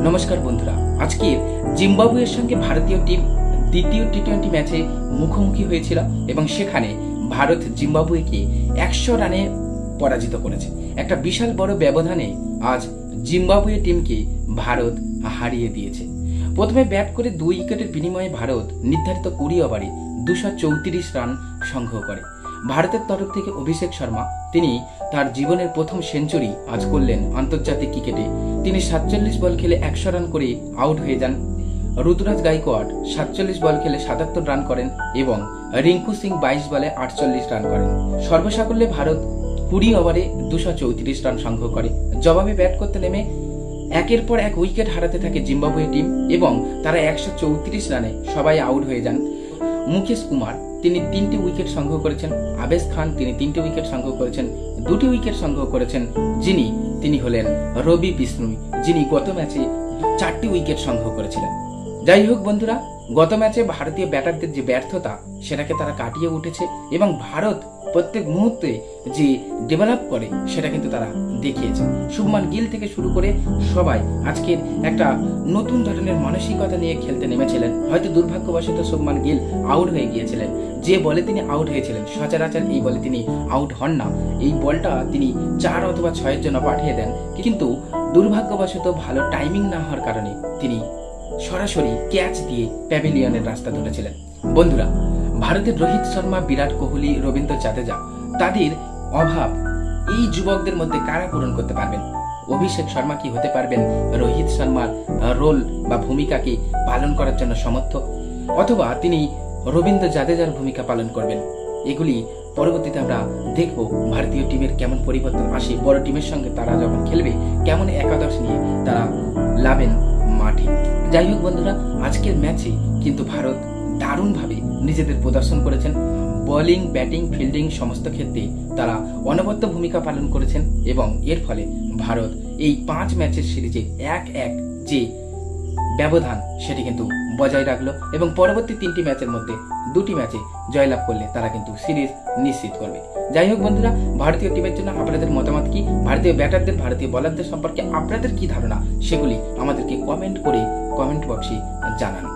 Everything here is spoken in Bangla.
নমস্কার বন্ধুরা, আজকে জিম্বাবুয়ের সঙ্গে ভারতীয় টিম দ্বিতীয় টি-20 ম্যাচে মুখোমুখি হয়েছিল এবং সেখানে ভারত জিম্বাবুয়েকে 100 রানে পরাজিত করেছে। একটা বিশাল বড় ব্যবধানে আজ জিম্বাবুয়ে টিমকে ভারত হারিয়ে দিয়েছে। প্রথমে ব্যাট করে 2 উইকেটের বিনিময়ে ভারত নির্ধারিত 20 ওভারে 234 রান সংগ্রহ করে। ভারতের তরফ থেকে অভিষেক শর্মা তিনি তার জীবনের প্রথম সেঞ্চুরি আজ করলেন আন্তর্জাতিক ক্রিকেটে। তিনি 47 বল খেলে 100 রান করে আউট হয়ে যান। ঋতুরাজ গাইকোয়াড 47 বল খেলে 77 রান করেন এবং রিঙ্কু সিং 22 বলে 48 রান করেন। সর্বসাকুল্যে ভারত 20 ওভারে 234 রান সংগ্রহ করে। জবাবে ব্যাট করতে নেমে একের পর এক উইকেট হারাতে থাকে জিম্বাবুয়ে টিম এবং তারা 134 রানে সবাই আউট হয়ে যান। মুকেশ কুমার তিনি 3টি উইকেট সংগ্রহ করেছেন। আবেশ খান তিনি 3টি উইকেট সংগ্রহ করেছেন। 2টি উইকেট সংগ্রহ করেছেন তিনি হলেন রবি বিষ্ণুই, যিনি গত ম্যাচে 4টি উইকেট সংগ্রহ করেছিলেন। যাই হোক বন্ধুরা, গত ম্যাচে ভারতীয় ব্যাটারদের যে ব্যর্থতা সেটাকে তারা কাটিয়ে উঠেছে এবং ভারত প্রত্যেক মুহূর্তে যে ডেভেলপ করে সেটা কিন্তু তারা দেখিয়েছে। শুভমান গিল থেকে শুরু করে সবাই আজকের একটা নতুন ধরনের মানসিকতা নিয়ে খেলতে নেমেছিলেন। হয়তো দুর্ভাগ্যবশত শুভমান গিল আউট হয়ে গিয়েছিলেন। যে বলে তিনি আউট হয়েছিলেন, সচরাচর এই বলে তিনি আউট হন না। এই বলটা তিনি 4 অথবা 6-এর জন্য পাঠিয়ে দেন, কিন্তু দুর্ভাগ্যবশত ভালো টাইমিং না হওয়ার কারণে তিনি সরাসরি ক্যাচ দিয়ে প্যাভিলিয়নের রাস্তা ধরেছিলেন। বন্ধুরা, ভারতের রোহিত শর্মা, বিরাট কোহলি, রবীন্দ্র জাদেজা তাদের অভাব এই যুবকদের মধ্যে কারা পূরণ করতে পারবেন? অভিষেক শর্মা কি হতে পারবেন রোহিত শর্মার রোল বা ভূমিকাকে পালন করার জন্য সমর্থ, অথবা তিনি রবীন্দ্র জাদেজার ভূমিকা পালন করবেন? এগুলি পরবর্তীতে আমরা দেখব ভারতীয় টিমের কেমন পরিবর্তন আসে, বড় টিমের সঙ্গে তারা যখন খেলবে কেমন একাদশ নিয়ে তারা লাভেন মাঠে। যাই হোক বন্ধুরা, আজকের ম্যাচে কিন্তু ভারত দারুণভাবে নিজেদের প্রদর্শন করেছেন। বোলিং, ব্যাটিং, ফিল্ডিং সমস্ত ক্ষেত্রে তারা অনবদ্য ভূমিকা পালন করেছেন এবং এর ফলে ভারত এই 5 ম্যাচের সিরিজে 1-1 যে ব্যবধান সেটি কিন্তু বজায় রাখলো এবং পরবর্তী 3টি ম্যাচের মধ্যে 2টি ম্যাচে জয়লাভ করলে তারা কিন্তু সিরিজ নিশ্চিত করবে। যাই হোক বন্ধুরা, ভারতীয় টিমের জন্য আপনাদের মতামত কি? ভারতীয় ব্যাটারদের, ভারতীয় বোলারদের সম্পর্কে আপনাদের কি ধারণা সেগুলি আমাদেরকে কমেন্ট বক্সে জানান।